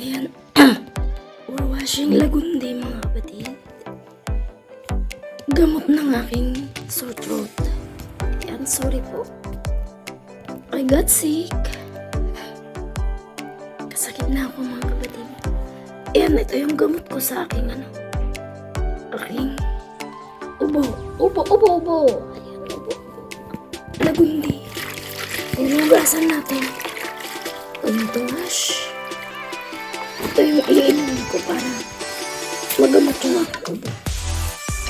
Ayan. We're washing Lagundi, mga kapatid. Gamot ng aking sore throat. Ayan, sorry po. I got sick. Kasakit na ako, mga kapatid. Ayan, ito yung gamot ko sa aking aking ubo. Ayan, ubo. Lagundi. Hinugasan natin. Wash. Ito yung iinom ko para magamot yung aking ubo.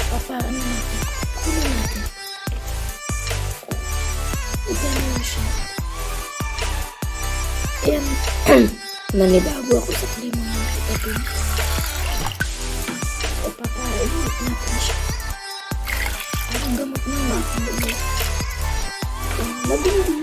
Papaano natin. Ano natin? Igano na siya. Ayan. Nanibago ako sa klima ng kapatid. O papainit natin siya. Parang gamot ng aking ubo. Lagundi.